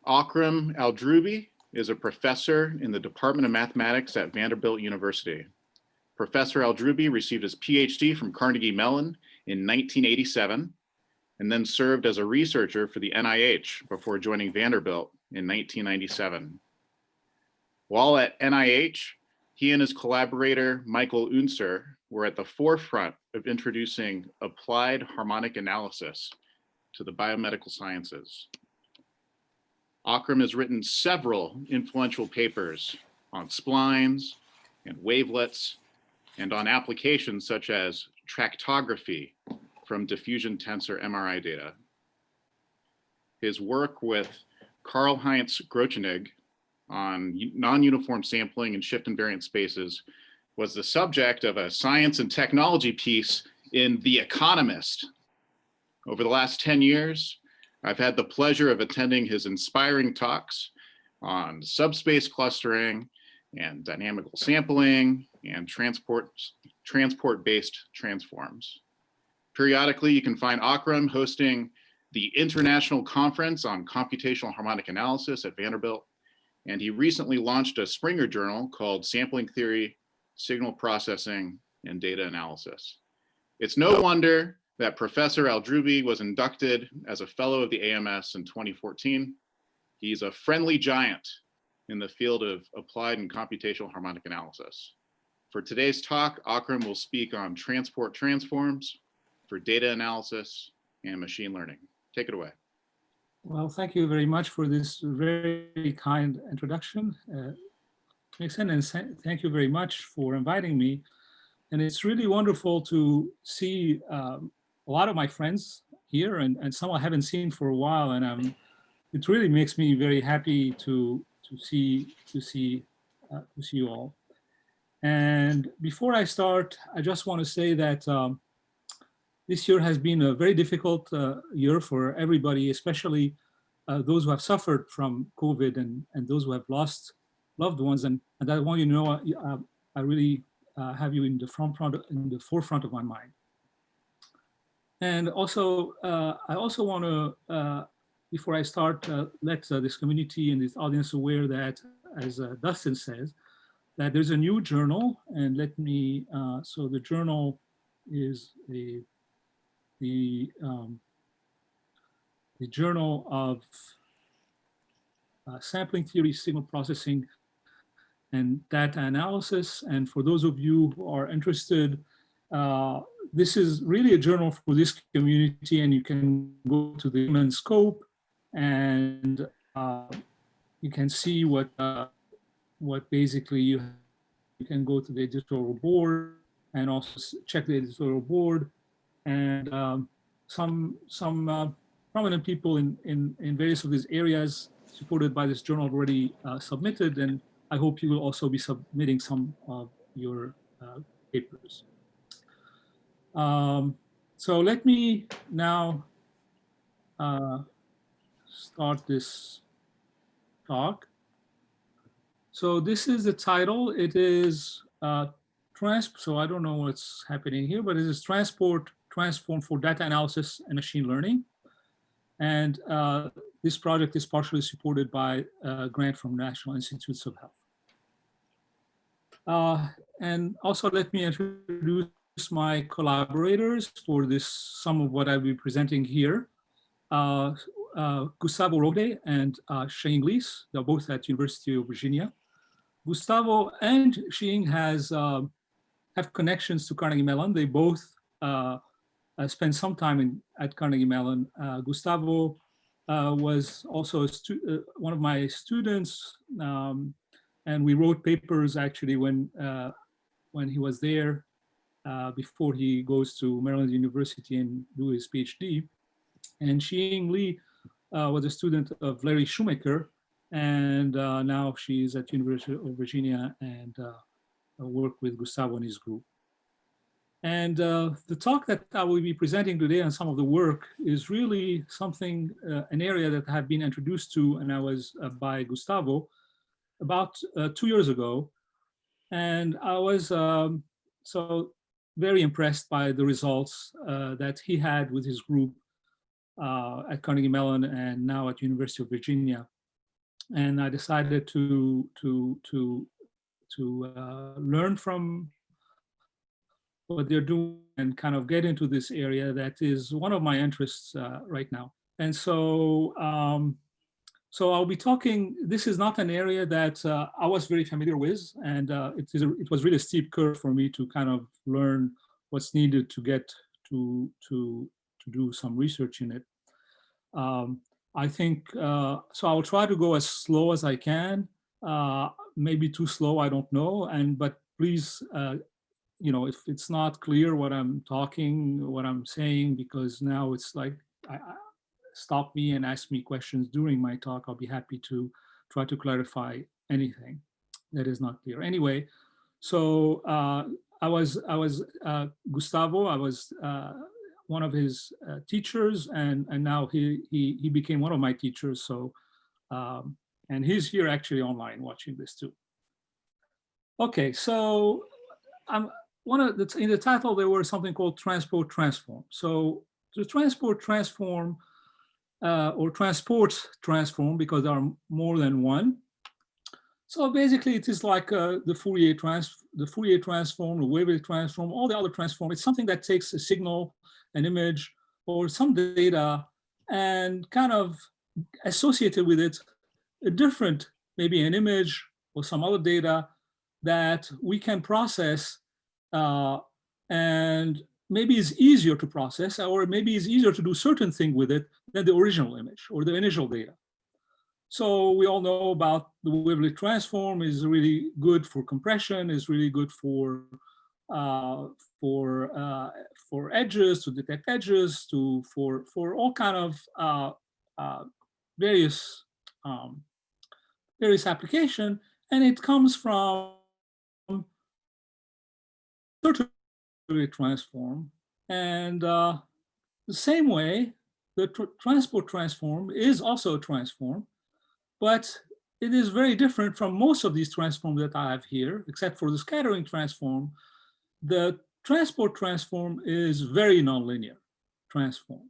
Akram Aldroubi is a professor in the Department of Mathematics at Vanderbilt University. Professor Aldroubi received his PhD from Carnegie Mellon in 1987 and then served as a researcher for the NIH before joining Vanderbilt in 1997. While at NIH, he and his collaborator, Michael Unser, were at the forefront of introducing applied harmonic analysis to the biomedical sciences. Akram has written several influential papers on splines and wavelets and on applications such as tractography from diffusion tensor MRI data. His work with Karl-Heinz Grotjelig on non-uniform sampling and shift invariant spaces was the subject of a science and technology piece in The Economist. Over the last 10 years, I've had the pleasure of attending his inspiring talks on subspace clustering and dynamical sampling and transport-based transforms. Periodically, you can find Akram hosting the International Conference on Computational Harmonic Analysis at Vanderbilt, and he recently launched a Springer journal called Sampling Theory, Signal Processing, and Data Analysis. It's no wonder that Professor Aldroubi was inducted as a fellow of the AMS in 2014. He's a friendly giant in the field of applied and computational harmonic analysis. For today's talk, Akram will speak on transport transforms for data analysis and machine learning. Take it away. Well, thank you very much for this very kind introduction, Nixon, and thank you very much for inviting me. And it's really wonderful to see a lot of my friends here and some I haven't seen for a while, and it really makes me very happy to see you all. And before I start, I just want to say that this year has been a very difficult year for everybody, especially those who have suffered from COVID and those who have lost loved ones. And I want you to know I really have you in the forefront of my mind. And also, I also want to, before I start, let this community and this audience aware that, as Dustin says, that there's a new journal, and let me, so the journal is the Journal of Sampling Theory, Signal Processing, and Data Analysis. And for those of you who are interested, this is really a journal for this community, and you can go to the human scope and you can see what basically you can go to the editorial board and also check the editorial board, and some prominent people in various of these areas supported by this journal already submitted, and I hope you will also be submitting some of your papers. So let me now start this talk. So this is the title. It is so I don't know what's happening here, but it is Transport Transform for Data Analysis and Machine Learning. And this project is partially supported by a grant from National Institutes of Health. And also let me introduce my collaborators for this, some of what I'll be presenting here. Gustavo Roque and Shing Li, they're both at University of Virginia. Gustavo and Shing have connections to Carnegie Mellon. They both spent some time at Carnegie Mellon. Gustavo was also one of my students, and we wrote papers actually when he was there before he goes to Maryland University and do his PhD. And Shing Li was a student of Larry Shoemaker, and now she's at University of Virginia and work with Gustavo and his group. And the talk that I will be presenting today on some of the work is really something, an area that I have been introduced to, and I was by Gustavo about 2 years ago. And I was so very impressed by the results that he had with his group at Carnegie Mellon and now at University of Virginia. and I decided to learn from what they're doing and kind of get into this area that is one of my interests right now. And so, so I'll be talking, this is not an area that I was very familiar with, and it was really a steep curve for me to kind of learn what's needed to get to do some research in it. I think, so I'll try to go as slow as I can, maybe too slow, I don't know, but please, you know, if it's not clear what I'm saying, because now it's like, stop me and ask me questions during my talk. I'll be happy to try to clarify anything that is not clear. Anyway, so I was Gustavo. I was one of his teachers, and now he became one of my teachers. So and he's here actually online watching this too. Okay, so in the title there was something called transport transform. So the transport transform or transport transform, because there are more than one. So basically, it is like the Fourier transform, the Waverly transform, all the other transform. It's something that takes a signal, an image, or some data, and kind of associated with it a different, maybe an image or some other data that we can process, and maybe it's easier to process, or maybe it's easier to do certain thing with it than the original image or the initial data. So we all know about the Waverly transform is really good for compression, is really good for edges, to detect edges, for all kind of various application, and it comes from transform, and the same way the transport transform is also a transform, but it is very different from most of these transforms that I have here, except for the scattering transform. The transport transform is very nonlinear transform,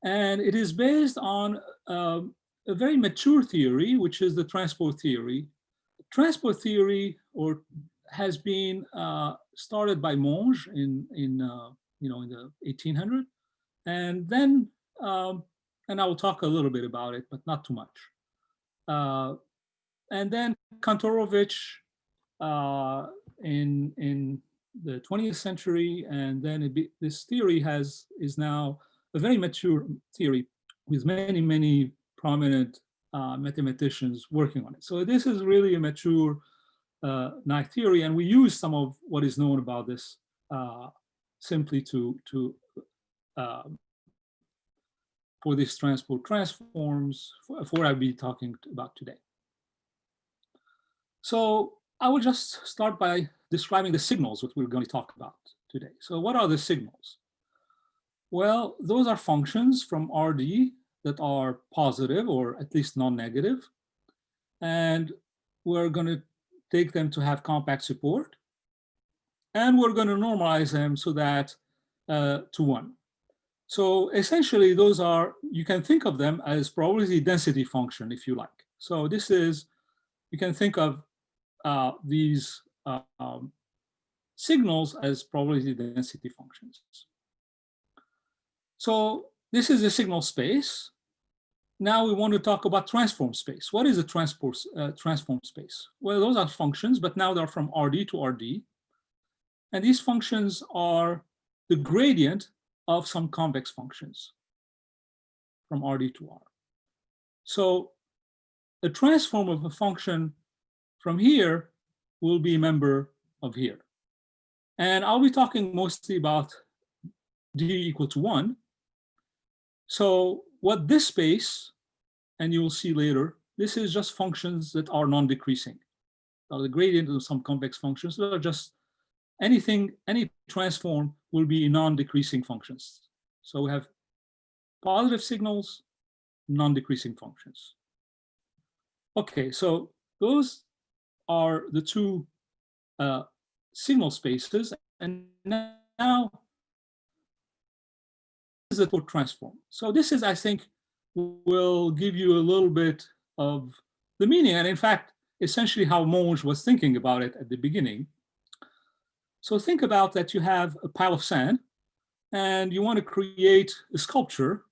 and it is based on a very mature theory, which is the transport theory. Transport theory has been started by Monge in the 1800s, and then and I will talk a little bit about it, but not too much. And then Kantorovich in the 20th century, and then this theory is now a very mature theory with many prominent mathematicians working on it. So this is really a mature nice theory, and we use some of what is known about this simply for these transport transforms for I'll be talking about today. So I will just start by describing the signals that we're going to talk about today. So what are the signals? Well, those are functions from RD that are positive or at least non-negative, and we're going to take them to have compact support, and we're going to normalize them so that to 1. So essentially, those are, you can think of them as probability density function, if you like. So this is, you can think of these signals as probability density functions. So this is the signal space. Now we want to talk about transform space. What is a transform space? Well, those are functions, but now they're from RD to RD. And these functions are the gradient of some convex functions from RD to R. So a transform of a function from here will be a member of here. And I'll be talking mostly about D equal to 1. So what this space, and you will see later, this is just functions that are non-decreasing. So the gradient of some convex functions that are just anything, any transform will be non-decreasing functions. So we have positive signals, non-decreasing functions. Okay, so those are the two signal spaces, and now this is a transform. So this is, I think, will give you a little bit of the meaning, and in fact, essentially how Monge was thinking about it at the beginning. So think about that you have a pile of sand and you want to create a sculpture.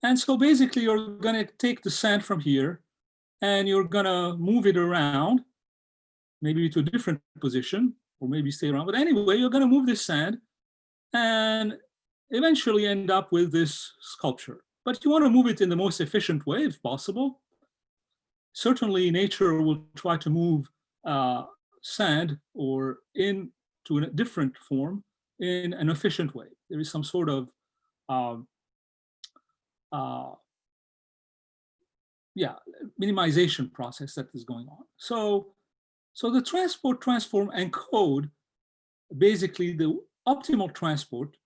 And so basically you're going to take the sand from here and you're going to move it around, maybe to a different position, or maybe stay around. But anyway, you're going to move this sand and eventually end up with this sculpture. But you want to move it in the most efficient way if possible. Certainly nature will try to move sand or into a different form in an efficient way. There is some sort of minimization process that is going on. So the transport, transform, and encode basically the optimal transport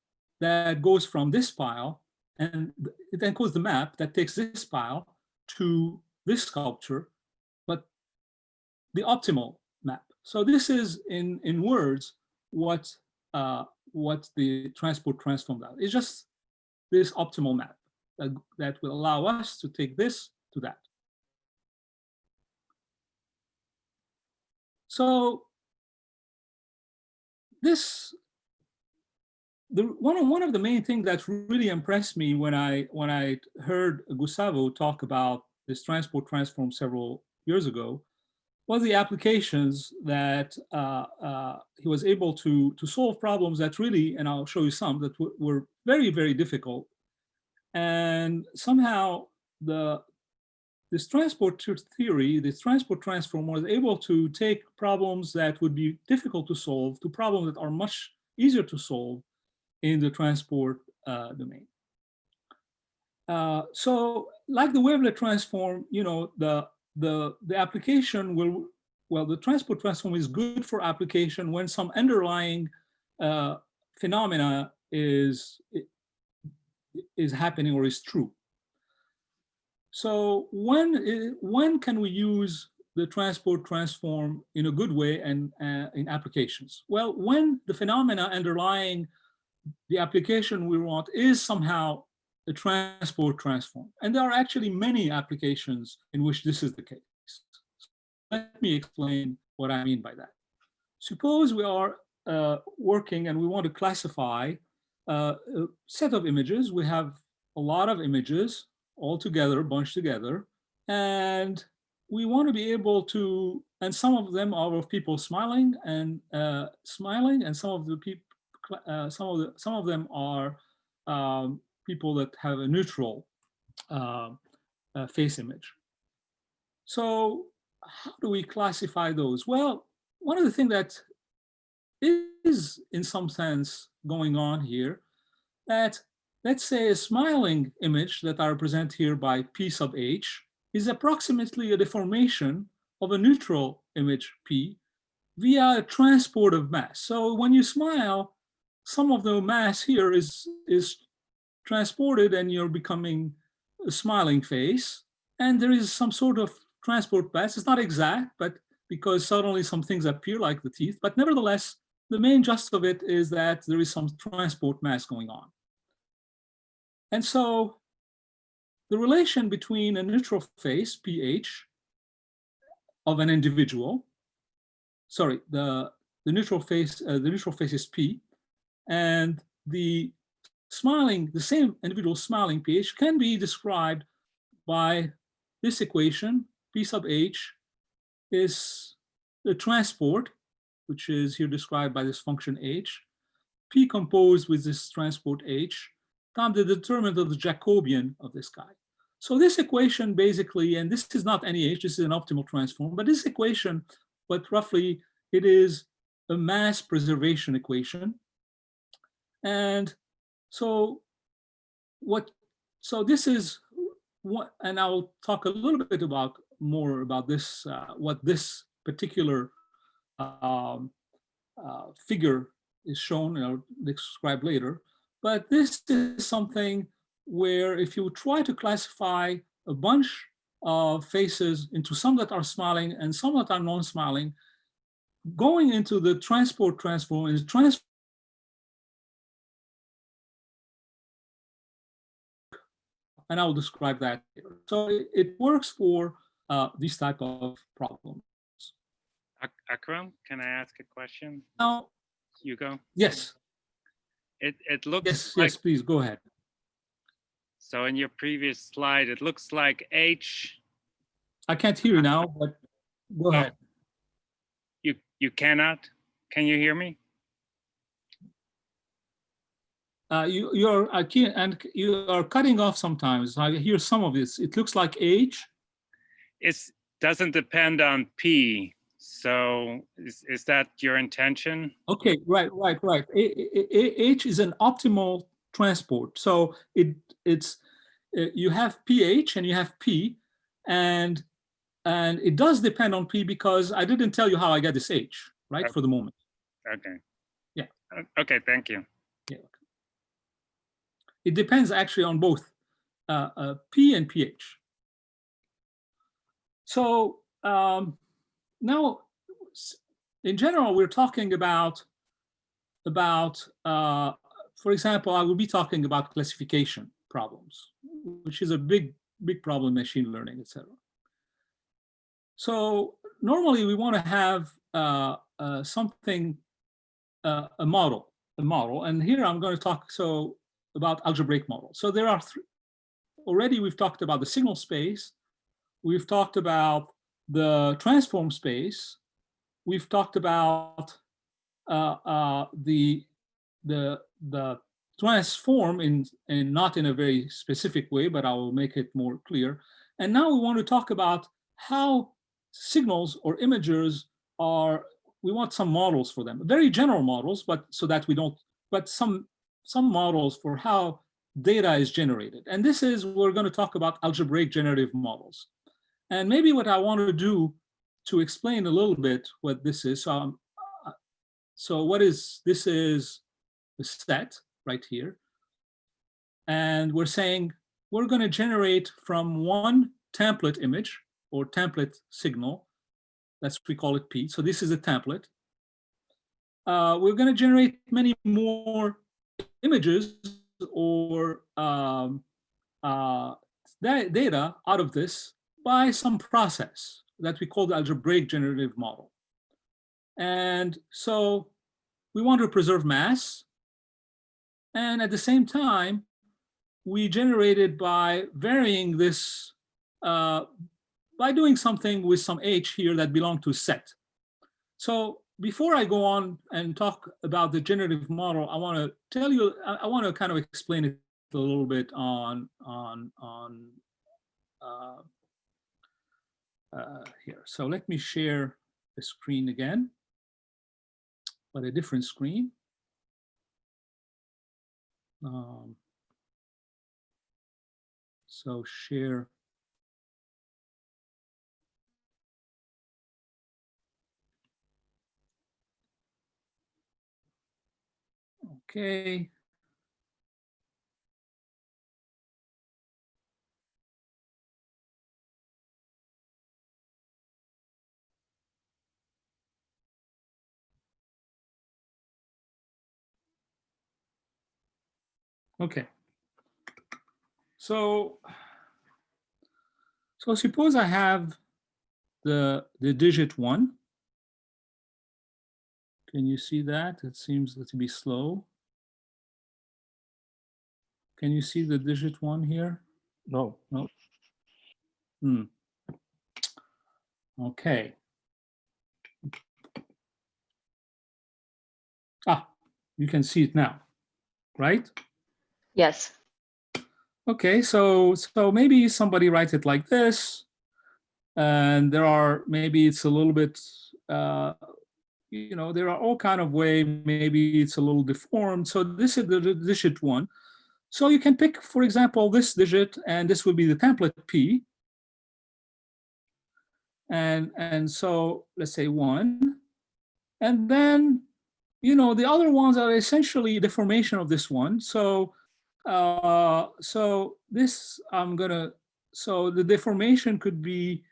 that goes from this pile, and it encodes the map that takes this pile to this sculpture, but the optimal map. So this is in words what the transport transform does. It's just this optimal map that will allow us to take this to that. So this, one of the main things that really impressed me when I heard Gustavo talk about this transport transform several years ago was the applications that he was able to solve problems that really, and I'll show you some, that were very, very difficult. And somehow this transport theory, this transport transform, was able to take problems that would be difficult to solve to problems that are much easier to solve in the transport domain. So like the wavelet transform, you know, the application will, well, the transport transform is good for application when some underlying phenomena is happening or is true. So when can we use the transport transform in a good way and in applications? Well, when the phenomena underlying the application we want is somehow a transport transform. And there are actually many applications in which this is the case. Let me explain what I mean by that. Suppose we are working and we want to classify a set of images. We have a lot of images all together, bunched together, and we want to be able to, and some of them are of people smiling, and some of the people, some of them are people that have a neutral face image. So how do we classify those? Well, one of the things that is in some sense going on here, that let's say a smiling image that I represent here by P sub H is approximately a deformation of a neutral image P via a transport of mass. So when you smile, some of the mass here is transported and you're becoming a smiling face. And there is some sort of transport mass. It's not exact, but because suddenly some things appear like the teeth, but nevertheless, the main gist of it is that there is some transport mass going on. And so the relation between a neutral face, PH, of an individual, sorry, the neutral face is P, and the same individual smiling PH can be described by this equation. P sub H is the transport, which is here described by this function H, P composed with this transport H, times the determinant of the Jacobian of this guy. So this equation basically, and this is not any H, this is an optimal transform, but this equation, but roughly it is a mass preservation equation. And so this is what, and I'll talk a little bit more about this, what this particular figure is shown, and I'll describe later. But this is something where if you try to classify a bunch of faces into some that are smiling and some that are non-smiling, going into the transport transform is and I'll describe that here. So it works for these type of problems. Akram, can I ask a question? Now, Hugo? yes, It looks yes, like, yes, please go ahead. so in your previous slide, it looks like H. I can't hear you now, but go ahead. You cannot? Can you hear me? You are cutting off sometimes. I hear some of this. It looks like H. It doesn't depend on P. So is that your intention? Okay, right. H is an optimal transport. So it's you have pH and you have P, and it does depend on P because I didn't tell you how I get this H, right? Okay. For the moment. Okay. Yeah. Okay, thank you. Yeah. It depends actually on both P and pH. So now, in general, we're talking about for example, I will be talking about classification problems, which is a big problem in machine learning, etc. So normally we want to have something, a model, and here I'm going to talk about algebraic models. So there are already we've talked about the signal space, we've talked about the transform space, we've talked about the transform in not in a very specific way, but I will make it more clear. And now we want to talk about how signals or imagers are. We want some models for them, very general models, but so that we don't. But some models for how data is generated. And this is, we're going to talk about algebraic generative models. And maybe what I want to do to explain a little bit what this is. So what is, this is the set right here. And we're saying we're going to generate from one template image or template signal. We call it P. So this is a template. We're going to generate many more images or data out of this by some process that we call the algebraic generative model. And so we want to preserve mass. And at the same time, we generate it by varying this, by doing something with some H here that belong to set. So before I go on and talk about the generative model, I want to tell you, I want to kind of explain it a little bit here. So let me share the screen again, but a different screen. So share. Okay. Okay. So suppose I have the digit 1. Can you see that? It seems to be slow. Can you see the digit 1 here? No. Okay. You can see it now, right? Yes. Okay, so maybe somebody writes it like this, and maybe it's a little bit, there are all kind of way, maybe it's a little deformed. So this is the digit 1. So you can pick, for example, this digit, and this will be the template P. And so let's say 1. And then, the other ones are essentially deformation of this one. So this so the deformation could be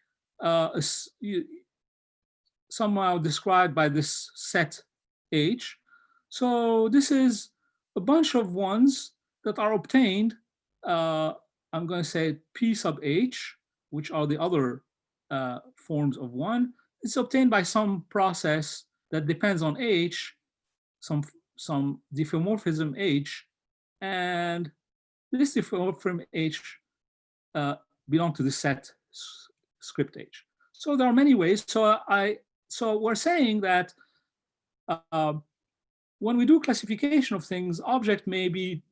somehow described by this set H. So this is a bunch of ones that are obtained. I'm going to say P sub H, which are the other forms of 1. It's obtained by some process that depends on H, some diffeomorphism H, and this diffeomorphism H belong to the set script H. So there are many ways. So we're saying that when we do classification of things, object may be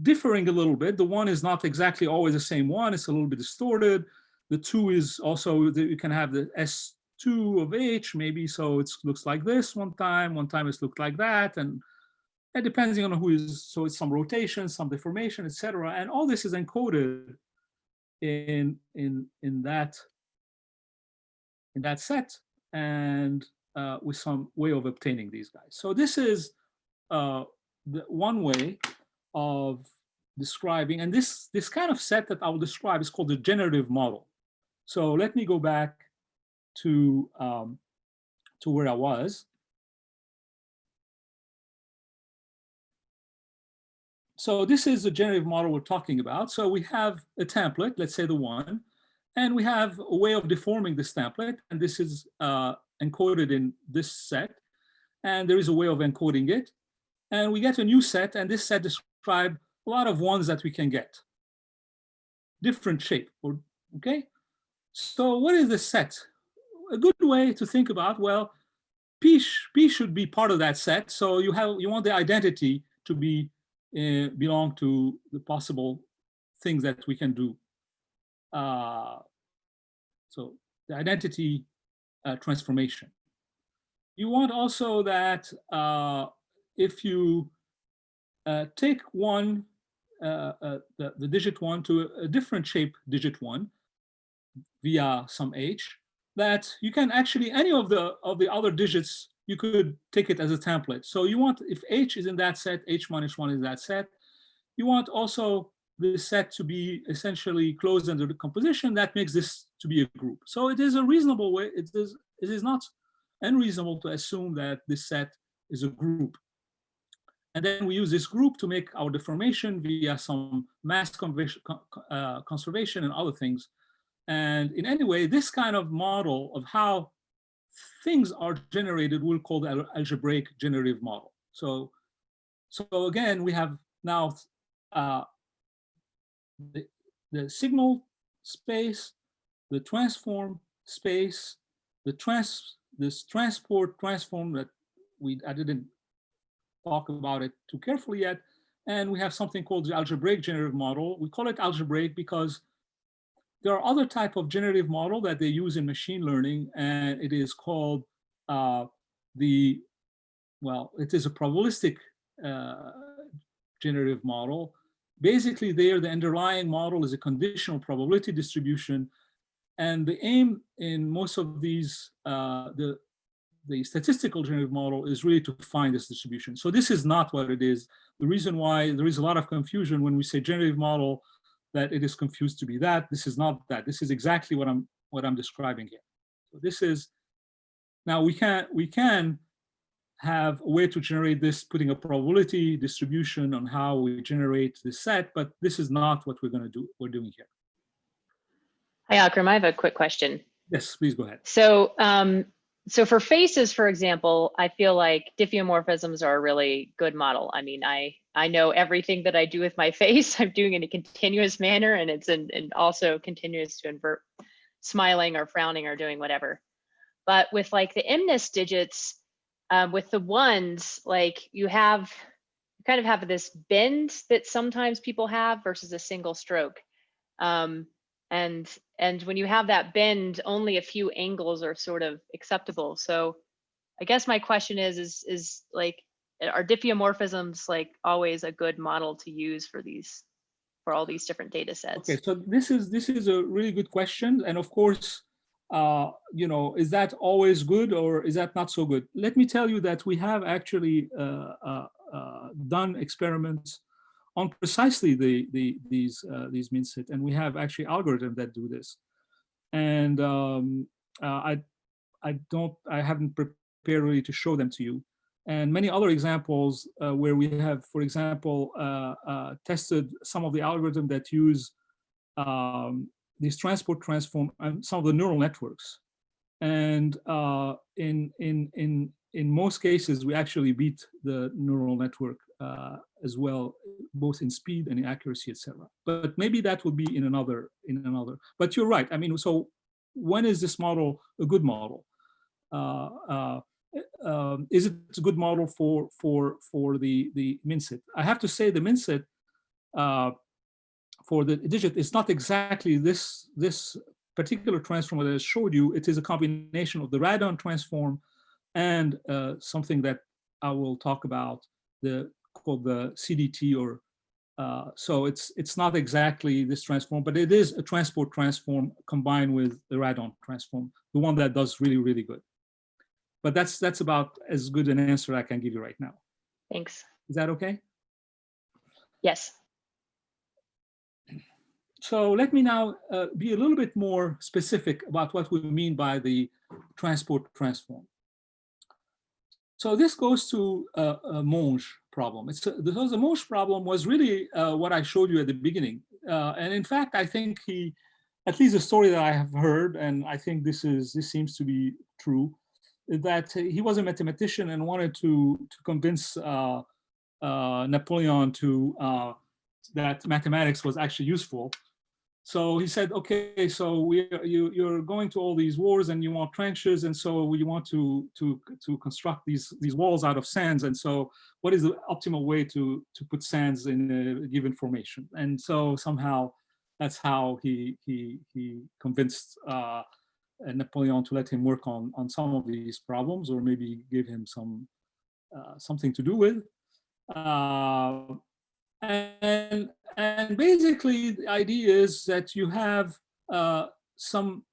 differing a little bit. The 1 is not exactly always the same 1. It's a little bit distorted. The 2 is also, you can have the S2 of H, maybe, so it looks like this one time it's looked like that, and depending on who is, so it's some rotation, some deformation, etc. And all this is encoded in that set, and with some way of obtaining these guys. So this is the one way of describing, and this kind of set that I will describe is called the generative model. So let me go back to where I was. So this is the generative model we're talking about. So we have a template, let's say the 1, and we have a way of deforming this template, and this is encoded in this set, and there is a way of encoding it, and we get a new set, and this set describes a lot of 1s that we can get, different shape, okay? So what is the set? A good way to think about, well, P should be part of that set, so you want the identity to be belong to the possible things that we can do. So the identity transformation. You want also that if you take the digit 1 to a different shape digit 1 via some H, that you can actually, any of the other digits, you could take it as a template. So you want, if H is in that set, H minus 1 is that set, you want also the set to be essentially closed under the composition that makes this to be a group. So it is a reasonable way, it is not unreasonable to assume that this set is a group. And then we use this group to make our deformation via some mass conservation and other things. And in any way, this kind of model of how things are generated we'll call the algebraic generative model. So again, we have now the signal space, the transform space, this transport transform that I didn't talk about it too carefully yet, and we have something called the algebraic generative model. We call it algebraic because there are other type of generative model that they use in machine learning, and it is called it is a probabilistic generative model. Basically, there, the underlying model is a conditional probability distribution, and the aim in most of these, the statistical generative model is really to find this distribution. So this is not what it is. The reason why there is a lot of confusion when we say generative model, that it is confused to be that. This is not that. This is exactly what I'm describing here. So this is, now we can have a way to generate this, putting a probability distribution on how we generate this set, but this is not what we're doing here. Hi, Akram, I have a quick question. Yes, please go ahead. So, so for faces, for example, I feel like diffeomorphisms are a really good model. I mean, I know everything that I do with my face, I'm doing it in a continuous manner, and it's and also continuous to invert smiling or frowning or doing whatever. But with like the MNIST digits, with the 1s, like you kind of have this bend that sometimes people have versus a single stroke. And when you have that bend, only a few angles are sort of acceptable. So I guess my question is like, are diffeomorphisms like always a good model to use for all these different data sets? Okay, so this is a really good question. And of course, is that always good or is that not so good? Let me tell you that we have actually done experiments on precisely these min-sit, and we have actually algorithms that do this. And I haven't prepared really to show them to you. And many other examples where we have, for example, tested some of the algorithms that use these transport transform some of the neural networks. And in most cases, we actually beat the neural network as well, both in speed and in accuracy, etc. But maybe that will be in another. But you're right. I mean, so when is this model a good model? Is it a good model for the MinSet? I have to say the MinSet for the digit is not exactly this particular transform that I showed you. It is a combination of the radon transform and something that I will talk about, called the CDT, or so it's not exactly this transform, but it is a transport transform combined with the radon transform, the one that does really, really good. But that's about as good an answer I can give you right now. Thanks. Is that okay? Yes. So let me now be a little bit more specific about what we mean by the transport transform. So this goes to a Monge problem. The Monge problem was really what I showed you at the beginning. And in fact, I think at least the story that I have heard, and I think this seems to be true, that he was a mathematician and wanted to convince Napoleon that mathematics was actually useful. So he said, okay, so you're going to all these wars and you want trenches, and so you want to construct these walls out of sands. And so what is the optimal way to put sands in a given formation? And so somehow that's how he convinced Napoleon to let him work on some of these problems, or maybe give him something to do with. And basically the idea is that you have some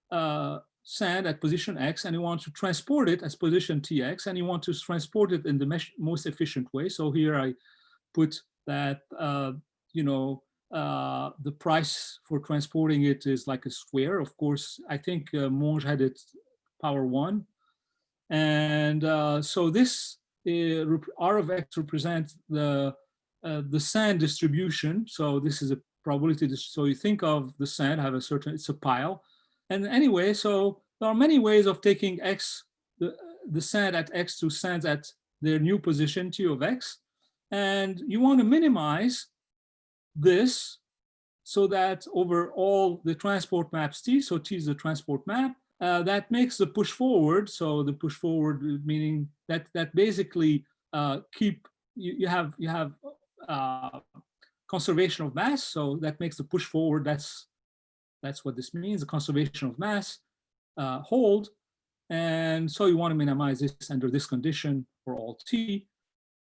sand at position X, and you want to transport it as position TX, and you want to transport it in the most efficient way. So here I put that, the price for transporting it is like a square. Of course, I think Monge had it power 1. And so this R of X represents the sand distribution. So this is a probability. So you think of the sand have it's a pile. And anyway, so there are many ways of taking X, the sand at X to sands at their new position, T of X. And you want to minimize this so that over all the transport maps T, so T is the transport map, that makes the push forward. So the push forward meaning that basically you have conservation of mass. So that makes the push forward. That's what this means. The conservation of mass hold. And so you want to minimize this under this condition for all T.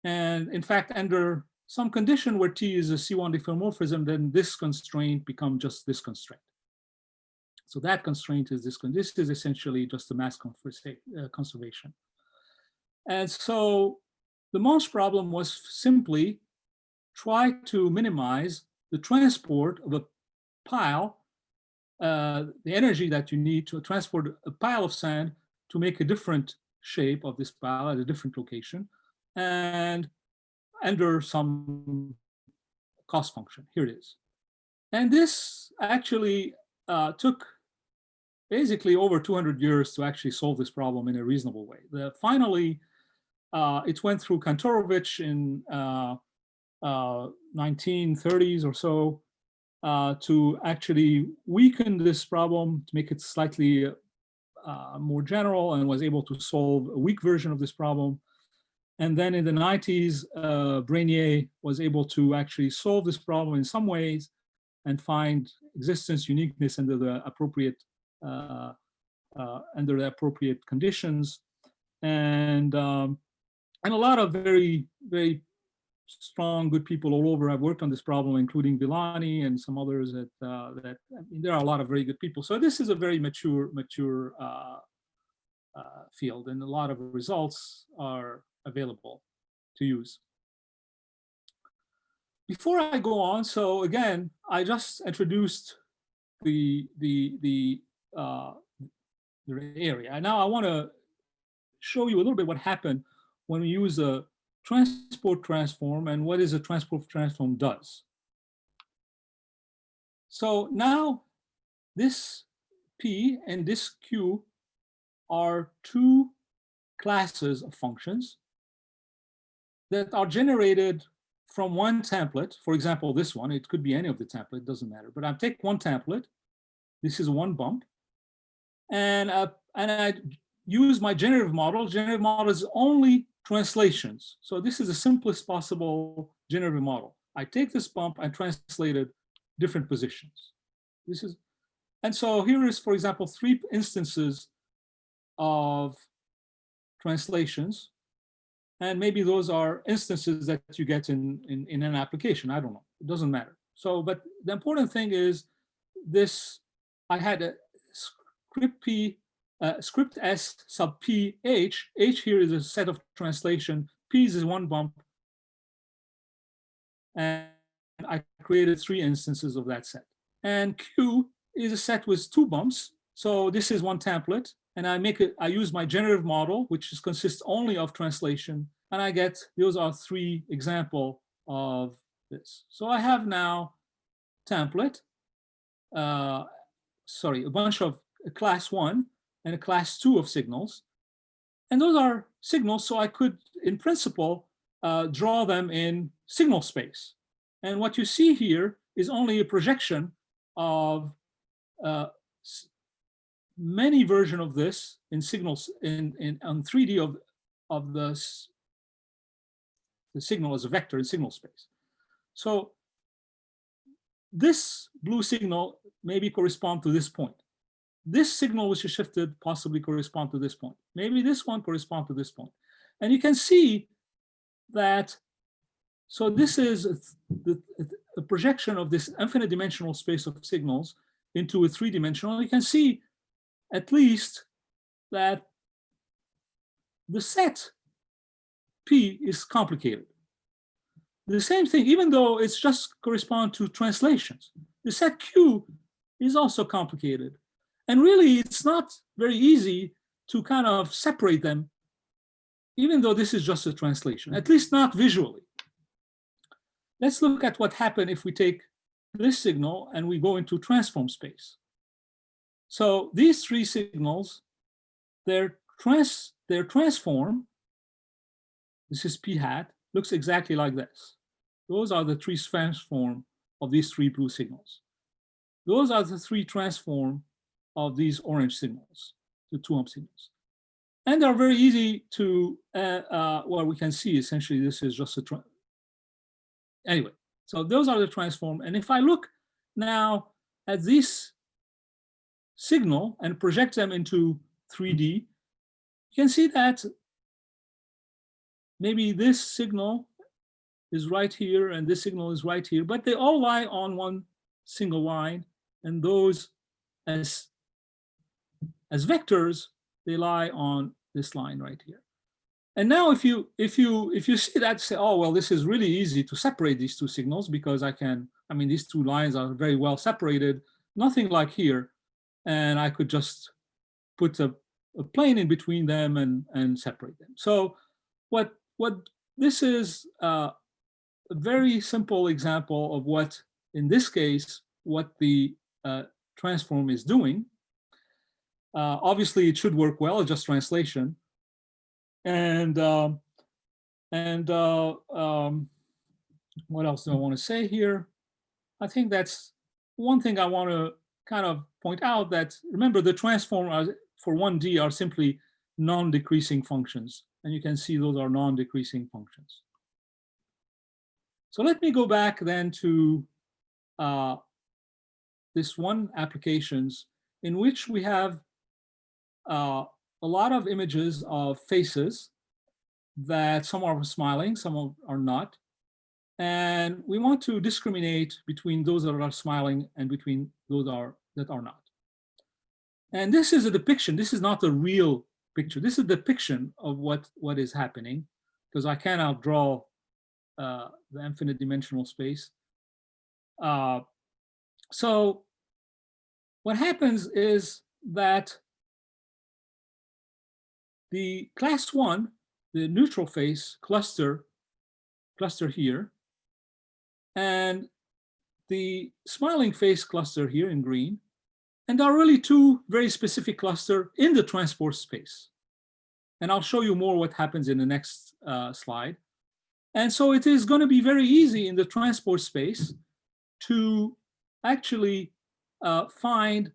And in fact, under some condition where T is a C1 diffeomorphism, then this constraint becomes just this constraint. So that constraint is this. This is essentially just the mass conservation. And so the Monge problem was simply try to minimize the transport of a pile, the energy that you need to transport a pile of sand to make a different shape of this pile at a different location, and under some cost function. Here it is. And this actually took basically over 200 years to actually solve this problem in a reasonable way. Finally, it went through Kantorovich in 1930s or so to actually weaken this problem, to make it slightly more general, and was able to solve a weak version of this problem. And then in the 90s, Brenier was able to actually solve this problem in some ways and find existence uniqueness under the appropriate conditions. And a lot of very, very strong, good people all over have worked on this problem, including Villani and some others. There are a lot of very good people. So this is a very mature field, and a lot of results are available to use. Before I go on, so again, I just introduced the area. Now I want to show you a little bit what happened when we use a transport transform and what is a transport transform does. So now this P and this Q are two classes of functions that are generated from one template. For example, this one, it could be any of the template, doesn't matter. But I take one template. This is one bump. And I use my generative model. Generative model is only translations. So this is the simplest possible generative model. I take this bump and translate it different positions. This is, and so here is, for example, 3 instances of translations. And maybe those are instances that you get in an application. I don't know. It doesn't matter. So, but the important thing is this, I had a script P, script S sub P H. H here is a set of translation. P is one bump. And I created 3 instances of that set. And Q is a set with 2 bumps. So this is one template. And I use my generative model, which consists only of translation. And I get, those are 3 examples of this. So I have now template, a bunch of class 1 and a class 2 of signals. And those are signals, so I could, in principle, draw them in signal space. And what you see here is only a projection of many versions of this in signals on 3D of the signal as a vector in signal space. So this blue signal maybe correspond to this point. This signal which is shifted possibly correspond to this point. Maybe this one correspond to this point. And you can see that, so this is the projection of this infinite dimensional space of signals into a 3-dimensional. You can see at least that the set P is complicated. The same thing, even though it's just correspond to translations, the set Q is also complicated. And really, it's not very easy to kind of separate them, even though this is just a translation, at least not visually. Let's look at what happened if we take this signal and we go into transform space. So these 3 signals, their transform, this is P hat, looks exactly like this. Those are the 3 transform of these 3 blue signals. Those are the 3 transform of these orange signals, the 2-ohm signals. And they're very easy to, well, we can see essentially this is just a, anyway, so those are the transform. And if I look now at this signal and project them into 3D, you can see that maybe this signal is right here and this signal is right here, but they all lie on one single line, and those as vectors, they lie on this line right here. And now if you see that, say, oh, well, this is really easy to separate these 2 signals because these 2 lines are very well separated, nothing like here. And I could just put a plane in between them and separate them. So what this is a very simple example of what, in this case, what the transform is doing. Obviously, it should work well, it's just translation. And what else do I want to say here? I think that's one thing I want to kind of point out, that remember the transform for 1D are simply non-decreasing functions. And you can see those are non-decreasing functions. So let me go back then to this one applications in which we have a lot of images of faces that some are smiling, some are not. And we want to discriminate between those that are smiling and between those that are not. And this is a depiction. This is not a real picture. This is a depiction of what is happening, because I cannot draw the infinite dimensional space. So what happens is that the class 1, the neutral face cluster here, and the smiling face cluster here in green, And there are really two very specific clusters in the transport space. And I'll show you more what happens in the next slide. And so it is going to be very easy in the transport space to actually find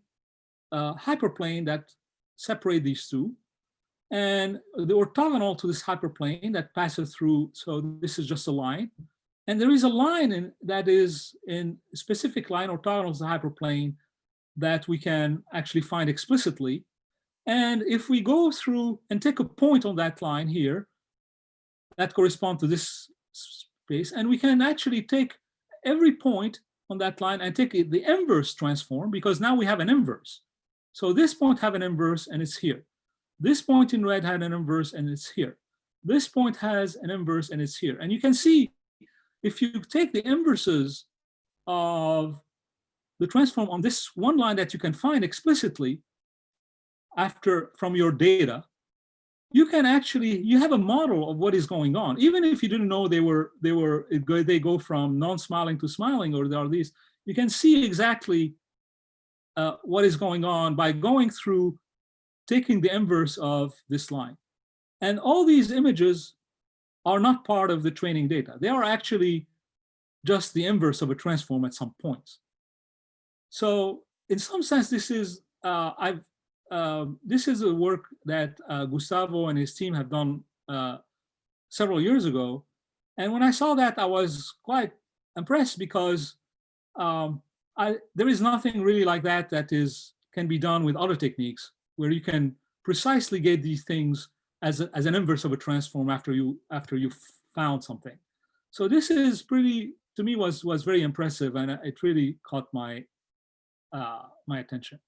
a hyperplane that separate these two. And the orthogonal to this hyperplane that passes through, so this is just a line. And there is a line that is in a specific line orthogonal to the hyperplane that we can actually find explicitly. And if we go through and take a point on that line here, that corresponds to this space, and we can actually take every point on that line and take the inverse transform, because now we have an inverse. So this point have an inverse and it's here. This point in red had an inverse and it's here. This point has an inverse and it's here. And you can see if you take the inverses of the transform on this one line that you can find explicitly from your data, you can actually, you have a model of what is going on. Even if you didn't know they go from non-smiling to smiling, or there are these, you can see exactly what is going on by going through taking the inverse of this line. And all these images are not part of the training data. They are actually just the inverse of a transform at some points. So in some sense, this is this is a work that Gustavo and his team have done several years ago. And when I saw that, I was quite impressed, because there is nothing really like that can be done with other techniques, where you can precisely get these things as an inverse of a transform after you found something. So this is pretty, to me, was very impressive, and it really caught my attention.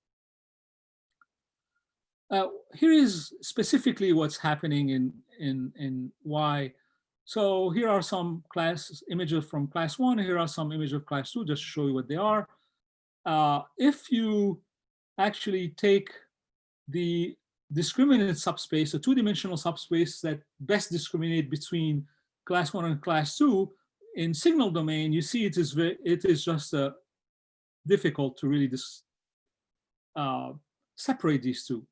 Here is specifically what's happening in Y. So here are some class images from class 1. Here are some images of class 2, just to show you what they are. If you actually take the discriminant subspace, a two-dimensional subspace that best discriminate between class 1 and class 2, in signal domain, you see it is just difficult to really separate these two.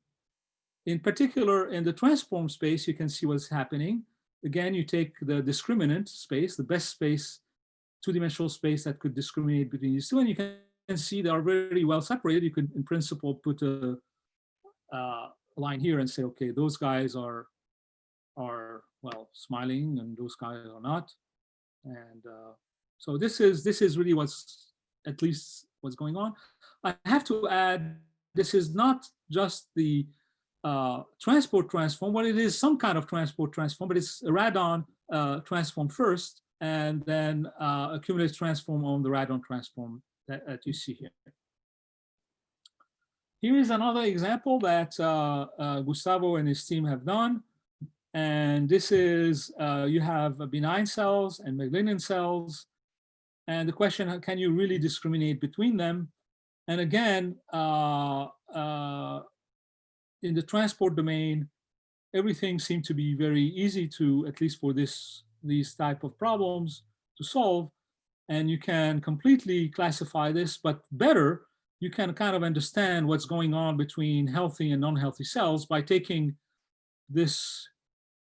In particular, in the transform space, you can see what's happening. Again, you take the discriminant space, the best space, two-dimensional space that could discriminate between these two, and you can see they are very well separated. You could, in principle, put a line here and say, okay, those guys are well smiling, and those guys are not. And so this is really at least what's going on. I have to add, this is not just the transport transform, well, it is some kind of transport transform, but it's a radon transform first, and then a cumulative transform on the radon transform that you see here. Here is another example that Gustavo and his team have done. And this is, you have benign cells and malignant cells. And the question, can you really discriminate between them? And again, in the transport domain, everything seemed to be very easy to, at least for these type of problems, to solve. And you can completely classify this, but better, you can kind of understand what's going on between healthy and non-healthy cells by taking this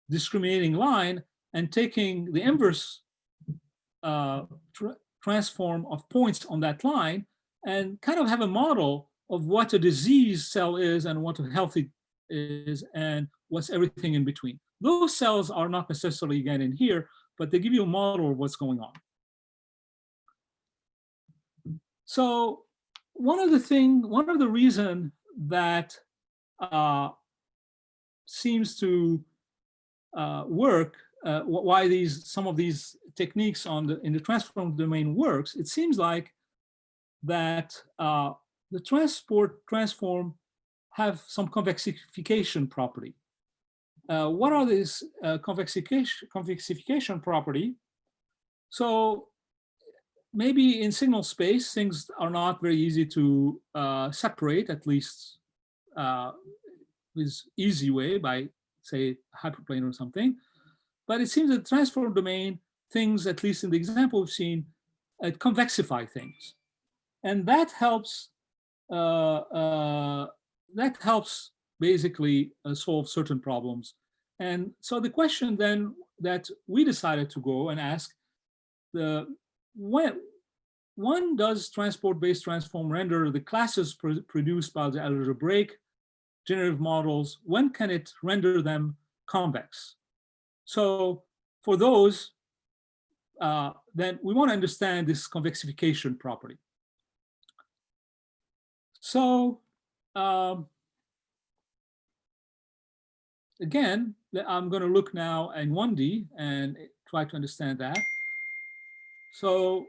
discriminating line and taking the inverse transform of points on that line, and kind of have a model of what a disease cell is and what a healthy is and what's everything in between. Those cells are not necessarily again in here, but they give you a model of what's going on. So one of the reasons that seems to work, why some of these techniques in the transform domain works, it seems like that the transform have some convexification property. What are these convexification property? So maybe in signal space, things are not very easy to separate, at least with easy way by, say, hyperplane or something. But it seems that the transform domain, things, at least in the example we've seen, convexify things. And that helps that helps basically solve certain problems. And so the question then that we decided to go and ask, when does transport-based transform render the classes produced by the algebraic generative models? When can it render them convex? So for those, then we want to understand this convexification property. So again, I'm going to look now in 1D and try to understand that. So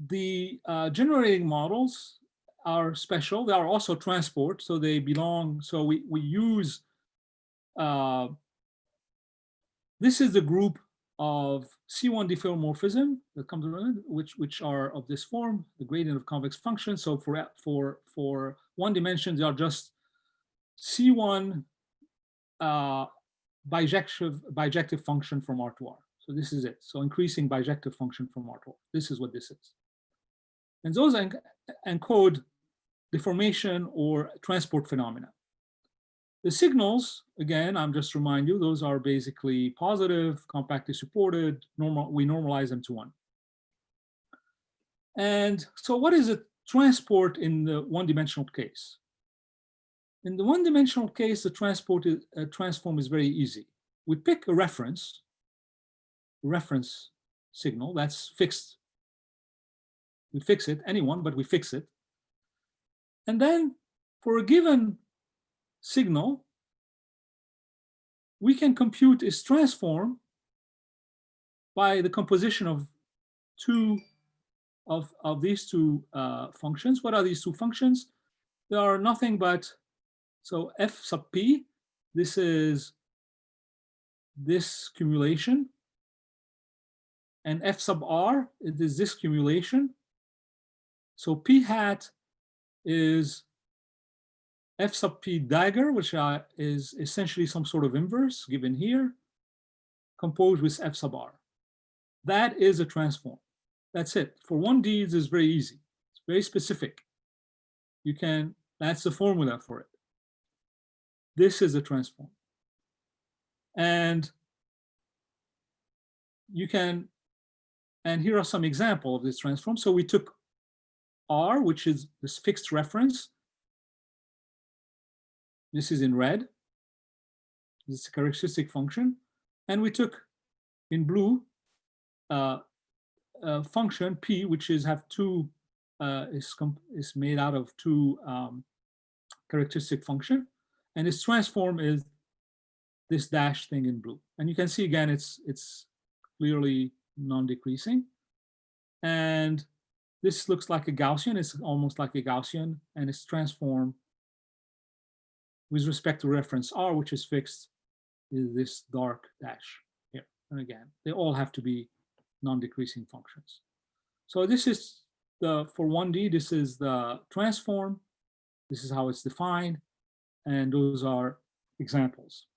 the generating models are special. They are also transport, so they belong. So we use, this is the group of C1 diffeomorphism that comes around, which are of this form, the gradient of convex functions. So for one dimension, they are just C1 bijective function from R to R. So this is it. So increasing bijective function from R to R. This is what this is. And those encode deformation or transport phenomena. The signals, again, I'm just remind you, those are basically positive, compactly supported, we normalize them to 1. And so what is a transport in the one-dimensional case? In the one-dimensional case, the transform is very easy. We pick a reference signal that's fixed. We fix it, anyone, but we fix it. And then for a given signal, we can compute its transform by the composition of these two functions. What are these two functions? They are nothing but, so f sub p, this is this cumulation, and f sub r, it is this cumulation. So p hat is f sub p dagger, which is essentially some sort of inverse given here, composed with f sub r. That is a transform. That's it. For 1D, this is very easy. It's very specific. You can, that's the formula for it. This is a transform. And you can, and here are some examples of this transform. So we took R, which is this fixed reference. This is in red. This is a characteristic function. And we took in blue function P, which is have two, is made out of two characteristic function. And its transform is this dash thing in blue. And you can see again, it's clearly non-decreasing. And this looks like a Gaussian. It's almost like a Gaussian, and it's transformed with respect to reference R, which is fixed, is this dark dash here. And again, they all have to be non-decreasing functions. So this is the, for 1D, this is the transform. This is how it's defined. And those are examples.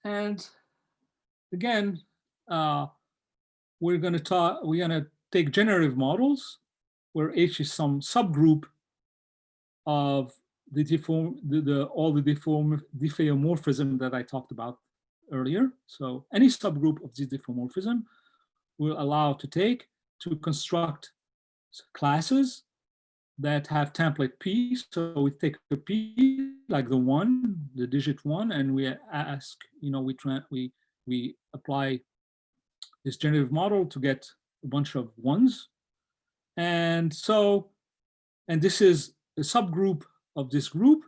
And again, we're going to take generative models where H is some subgroup of all the diffeomorphism that I talked about earlier. So any subgroup of this diffeomorphism will allow to take to construct classes that have template P. So we take a P like the 1, the digit 1, and we ask, we apply this generative model to get a bunch of 1s. And so, and this is a subgroup of this group.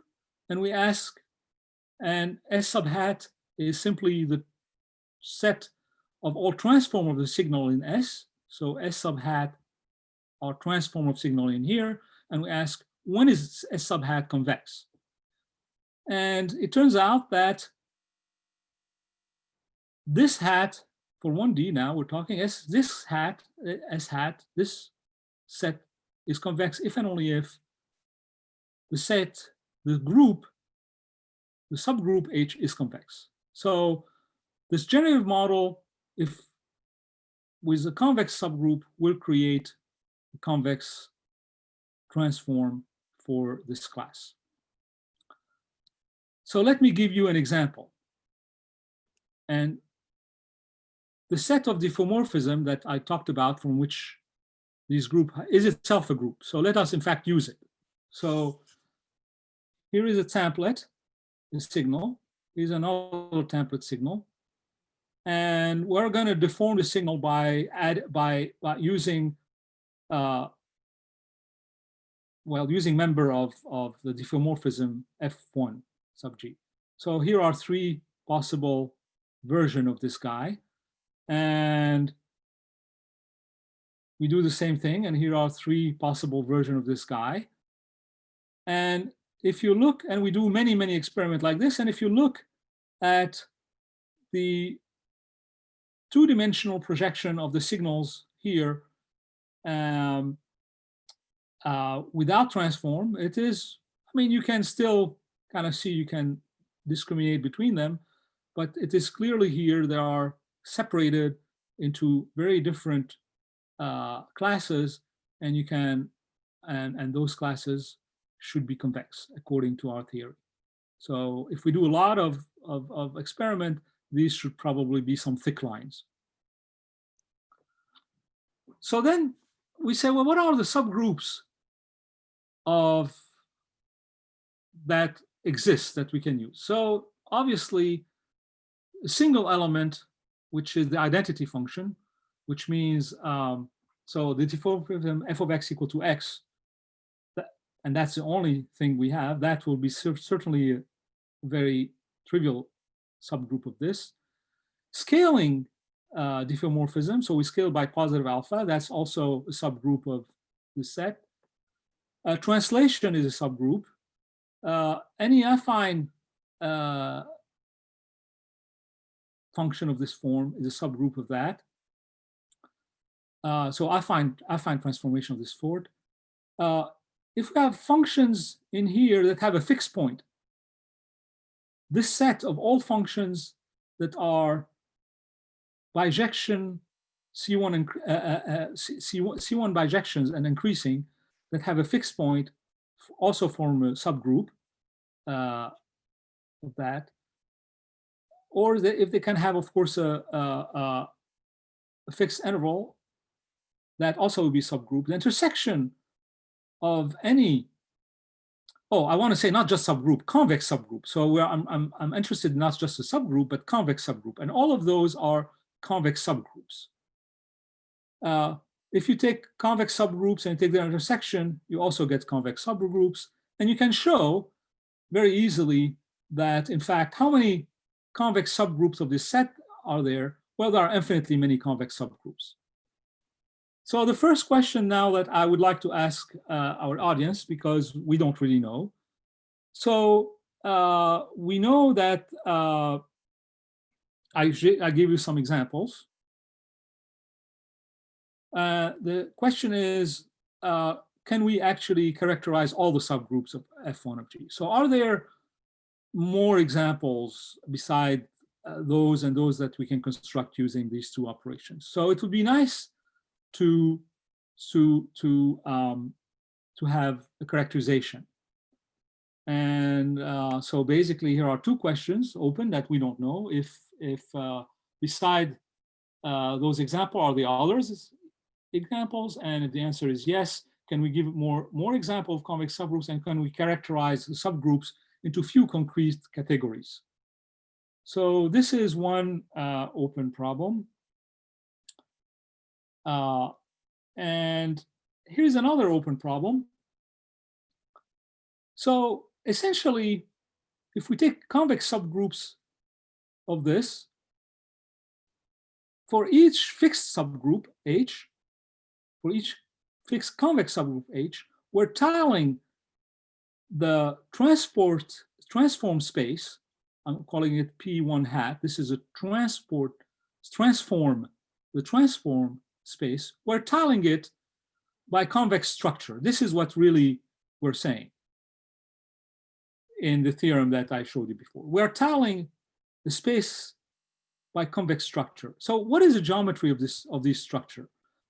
And we ask, and S sub hat is simply the set of all transform of the signal in S. So S sub hat are transform of signal in here. And we ask, when is S sub hat convex? And it turns out that this hat, for 1D now, we're talking this hat, S hat, this set is convex if and only if the set, the group, the subgroup H is convex. So this generative model, if with a convex subgroup, we'll create a convex transform for this class. So let me give you an example. And the set of diffeomorphism that I talked about, from which this group is itself a group. So let us in fact use it. So here is a template, a signal. Here's another template signal. And we're going to deform the signal by using using member of the diffeomorphism F1 sub G. So here are three possible versions of this guy. And we do the same thing. And here are three possible versions of this guy. And if you look, and we do many, many experiments like this. And if you look at the two-dimensional projection of the signals here, without transform, it is, I mean, you can still kind of see, you can discriminate between them, but it is clearly here, they are separated into very different classes, and you can, and those classes should be convex according to our theory. So if we do a lot of experiment, these should probably be some thick lines. So then we say, well, what are the subgroups of that exist that we can use? So obviously, a single element, which is the identity function, which means, so the diffeomorphism f of x equal to x, and that's the only thing we have, that will be certainly a very trivial subgroup of this. Scaling diffeomorphism, so we scale by positive alpha, that's also a subgroup of the set. Translation is a subgroup. Any affine function of this form is a subgroup of that. So affine transformation of this sort. If we have functions in here that have a fixed point, this set of all functions that are bijection C1 and C1 bijections and increasing that have a fixed point also form a subgroup of that. Or if they can have, of course, a fixed interval, that also would be subgroup. The intersection of any, I want to say not just subgroup, convex subgroup. So I'm interested in not just a subgroup, but convex subgroup. And all of those are convex subgroups. If you take convex subgroups and take their intersection, you also get convex subgroups. And you can show very easily that, in fact, how many convex subgroups of this set are there? Well, there are infinitely many convex subgroups. So the first question now that I would like to ask our audience, because we don't really know. So we know that I gave you some examples. The question is, can we actually characterize all the subgroups of F1 of G? So are there more examples beside those and those that we can construct using these two operations? So it would be nice to have a characterization. And so basically here are two questions open that we don't know. If beside those examples are the others examples, and if the answer is yes, can we give more examples of convex subgroups, and can we characterize the subgroups into few concrete categories? So this is one open problem. And here's another open problem. So essentially, if we take convex subgroups of this, for each fixed subgroup H, for each fixed convex subgroup H, we're tiling the transform space. I'm calling it P1 hat. This is a transform space. We're tiling it by convex structure. This is what really we're saying in the theorem that I showed you before. We're tiling the space by convex structure. So what is the geometry of this structure?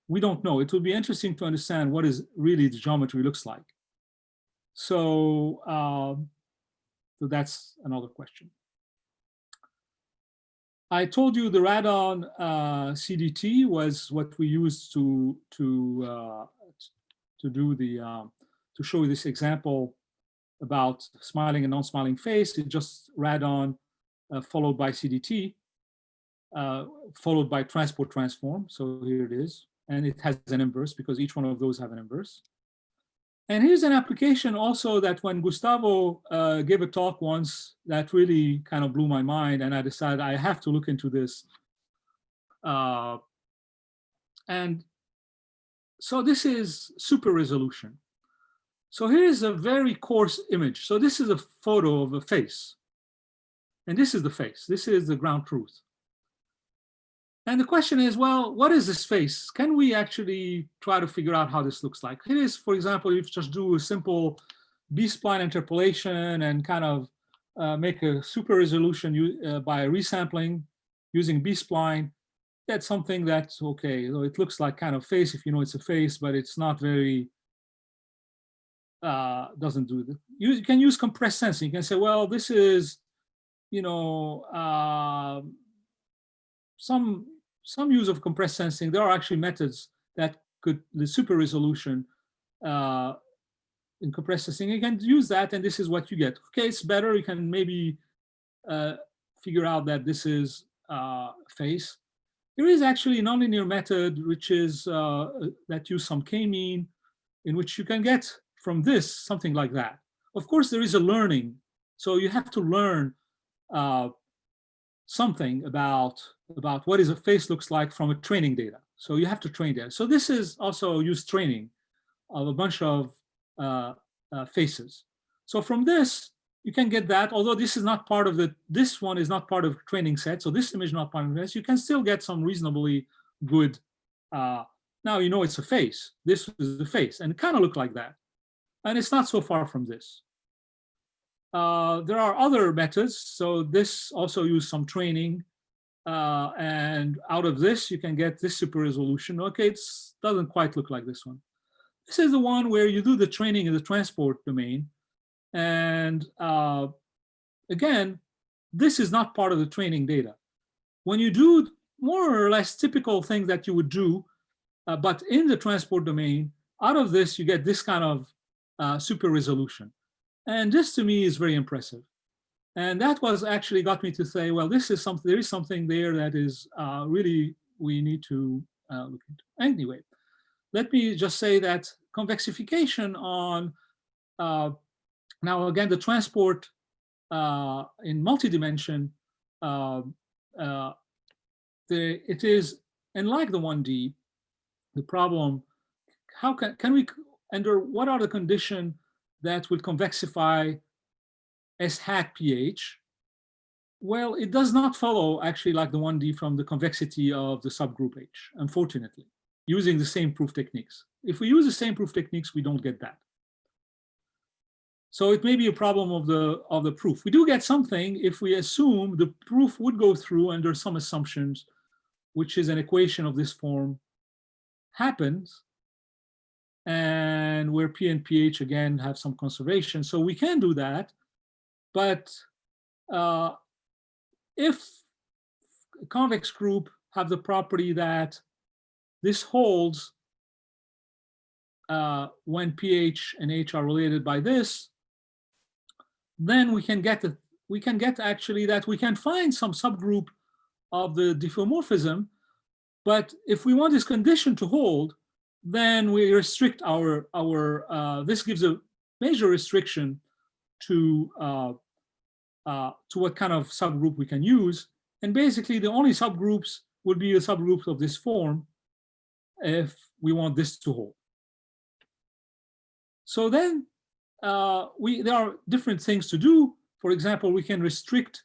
We don't know. It would be interesting to understand what is really the geometry looks like. So, so that's another question. I told you the radon CDT was what we used to do the to show this example about smiling and non-smiling face. It's just radon followed by CDT, followed by transport transform. So here it is, and it has an inverse because each one of those have an inverse. And here's an application also that when Gustavo gave a talk once that really kind of blew my mind, and I decided I have to look into this. And so this is super resolution. So here's a very coarse image. So this is a photo of a face. And this is the face. This is the ground truth. And the question is, well, what is this face? Can we actually try to figure out how this looks like? It is, for example, if you just do a simple B-spline interpolation and kind of make a super resolution by resampling using B-spline, that's something that's okay. So it looks like kind of face if you know it's a face, but it's not very, doesn't do it. You can use compressed sensing. You can say, well, this is, you know, some use of compressed sensing. There are actually methods that could, the super resolution in compressed sensing, you can use that and this is what you get. Okay, it's better, you can maybe figure out that this is face. There is actually a nonlinear method which is that use some k-mean in which you can get from this something like that. Of course, there is a learning. So you have to learn something about what is a face looks like from a training data. So you have to train that. So this is also use training of a bunch of faces. So from this, you can get that, although this is not part of the, this one is not part of training set. So this image is not part of this, you can still get some reasonably good, now you know it's a face. This is the face and it kind of look like that. And it's not so far from this. There are other methods. So this also use some training. And out of this, you can get this super resolution. Okay, it doesn't quite look like this one. This is the one where you do the training in the transport domain. And again, this is not part of the training data. When you do more or less typical things that you would do, but in the transport domain, out of this, you get this kind of super resolution. And this to me is very impressive. And that was actually got me to say, well, this is something, there is something there that is really, we need to look into. Anyway, let me just say that convexification on, now again, the transport in multi-dimension, it is, and like the 1D, the problem, how can we, under what are the conditions that would convexify S hat pH? Well, it does not follow actually like the 1D from the convexity of the subgroup H, unfortunately, using the same proof techniques. If we use the same proof techniques, we don't get that. So it may be a problem of the proof. We do get something if we assume the proof would go through under some assumptions, which is an equation of this form happens, and where P and pH again have some conservation. So we can do that. But if a convex group have the property that this holds when pH and H are related by this, then we can get actually that we can find some subgroup of the diffeomorphism. But if we want this condition to hold, then we restrict our this gives a major restriction to what kind of subgroup we can use. And basically the only subgroups would be a subgroup of this form if we want this to hold. So then there are different things to do. For example, we can restrict,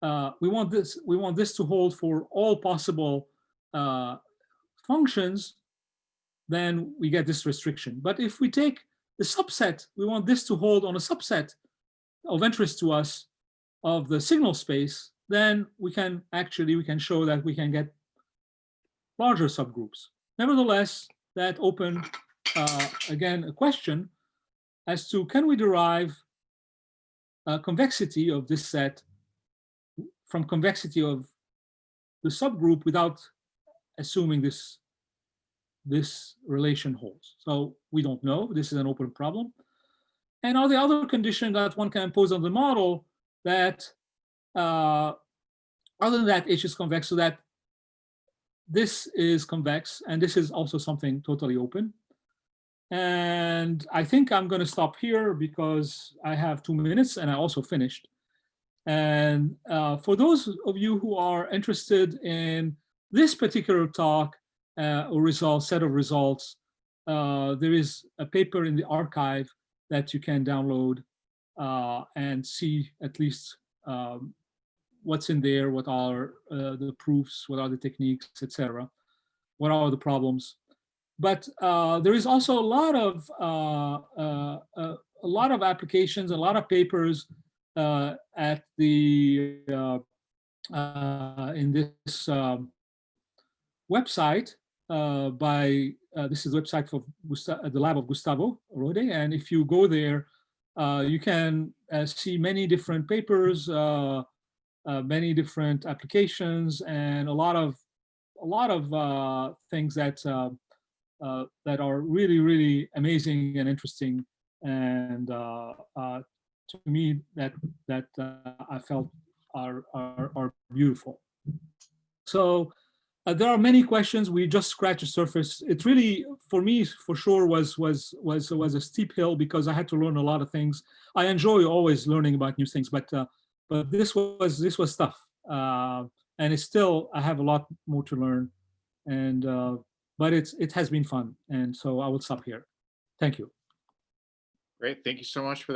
we want this to hold for all possible functions, then we get this restriction. But if we take the subset, we want this to hold on a subset of interest to us of the signal space, then we can show that we can get larger subgroups. Nevertheless, that opened again a question as to, can we derive convexity of this set from convexity of the subgroup without assuming this relation holds? So we don't know. This is an open problem. And are there other conditions that one can impose on the model that, other than that H is convex, so that this is convex and this is also something totally open? And I think I'm going to stop here because I have 2 minutes and I also finished. And for those of you who are interested in this particular talk or set of results, there is a paper in the archive that you can download and see at least what's in there, what are the proofs, what are the techniques, etc. What are the problems? But there is also a lot of applications, a lot of papers at the in this website by this is the website for the lab of Gustavo Rode, and if you go there, you can see many different papers, many different applications, and a lot of things that that are really amazing and interesting, and to me that I felt are beautiful. So there are many questions. We just scratched the surface. It really, for me, for sure, was a steep hill because I had to learn a lot of things. I enjoy always learning about new things, but this was tough, and it's still, I have a lot more to learn, and but it has been fun, and so I will stop here. Thank you. Great. Thank you so much for